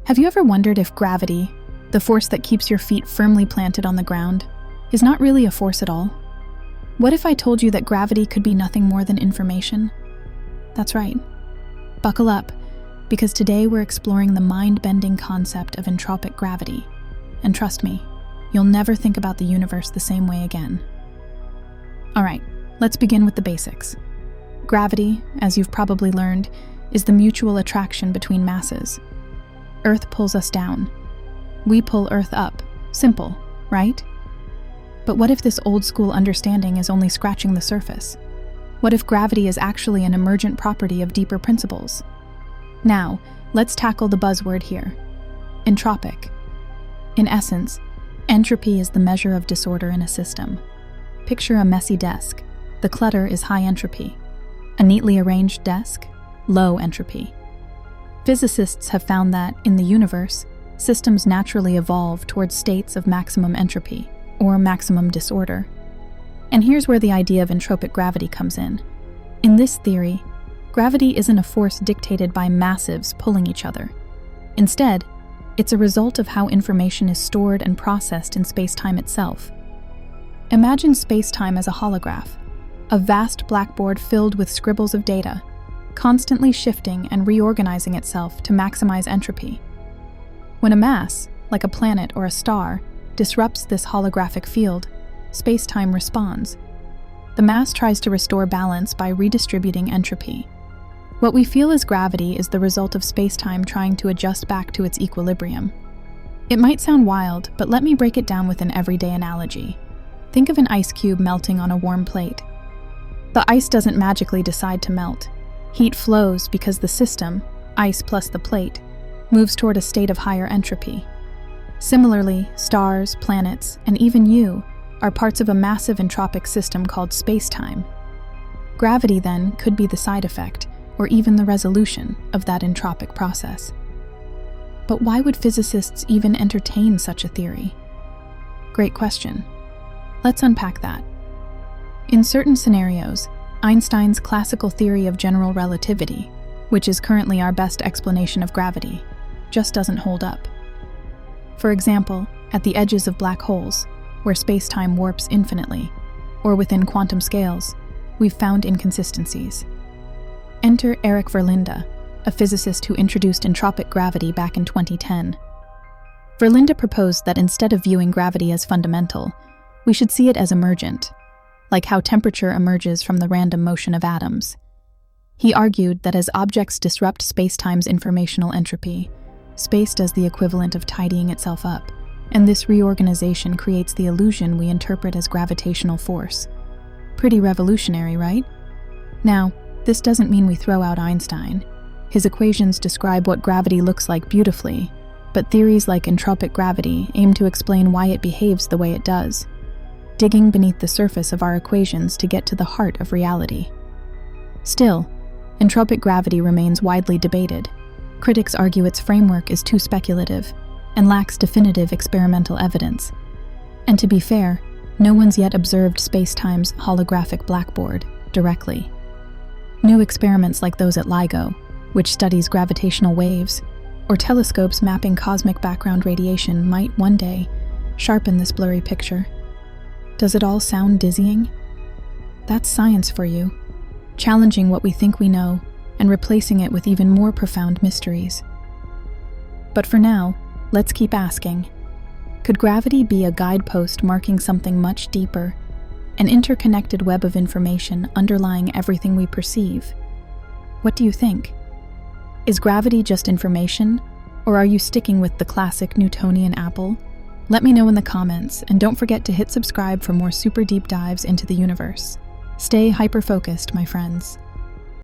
Have you ever wondered if gravity, the force that keeps your feet firmly planted on the ground, is not really a force at all? What if I told you that gravity could be nothing more than information? That's right. Buckle up, because today we're exploring the mind-bending concept of entropic gravity. And trust me, you'll never think about the universe the same way again. All right, let's begin with the basics. Gravity, as you've probably learned, is the mutual attraction between masses. Earth pulls us down. We pull Earth up. Simple, right? But what if this old-school understanding is only scratching the surface? What if gravity is actually an emergent property of deeper principles? Now, let's tackle the buzzword here: entropic. In essence, entropy is the measure of disorder in a system. Picture a messy desk. The clutter is high entropy. A neatly arranged desk? Low entropy. Physicists have found that, in the universe, systems naturally evolve towards states of maximum entropy, or maximum disorder. And here's where the idea of entropic gravity comes in. In this theory, gravity isn't a force dictated by massives pulling each other. Instead, it's a result of how information is stored and processed in space-time itself. Imagine space-time as a holograph, a vast blackboard filled with scribbles of data, constantly shifting and reorganizing itself to maximize entropy. When a mass, like a planet or a star, disrupts this holographic field, space-time responds. The mass tries to restore balance by redistributing entropy. What we feel as gravity is the result of space-time trying to adjust back to its equilibrium. It might sound wild, but let me break it down with an everyday analogy. Think of an ice cube melting on a warm plate. The ice doesn't magically decide to melt. Heat flows because the system, ice plus the plate, moves toward a state of higher entropy. Similarly, stars, planets, and even you are parts of a massive entropic system called space-time. Gravity, then, could be the side effect, or even the resolution, of that entropic process. But why would physicists even entertain such a theory? Great question. Let's unpack that. In certain scenarios, Einstein's classical theory of general relativity, which is currently our best explanation of gravity, just doesn't hold up. For example, at the edges of black holes, where space-time warps infinitely, or within quantum scales, we've found inconsistencies. Enter Eric Verlinde, a physicist who introduced entropic gravity back in 2010. Verlinde proposed that instead of viewing gravity as fundamental, we should see it as emergent, like how temperature emerges from the random motion of atoms. He argued that as objects disrupt space-time's informational entropy, space does the equivalent of tidying itself up, and this reorganization creates the illusion we interpret as gravitational force. Pretty revolutionary, right? Now, this doesn't mean we throw out Einstein. His equations describe what gravity looks like beautifully, but theories like entropic gravity aim to explain why it behaves the way it does, digging beneath the surface of our equations to get to the heart of reality. Still, entropic gravity remains widely debated. Critics argue its framework is too speculative and lacks definitive experimental evidence. And to be fair, no one's yet observed space-time's holographic blackboard directly. New experiments like those at LIGO, which studies gravitational waves, or telescopes mapping cosmic background radiation might one day sharpen this blurry picture. Does it all sound dizzying? That's science for you, challenging what we think we know and replacing it with even more profound mysteries. But for now, let's keep asking. Could gravity be a guidepost marking something much deeper, an interconnected web of information underlying everything we perceive? What do you think? Is gravity just information, or are you sticking with the classic Newtonian apple? Let me know in the comments, and don't forget to hit subscribe for more super deep dives into the universe. Stay hyper-focused, my friends.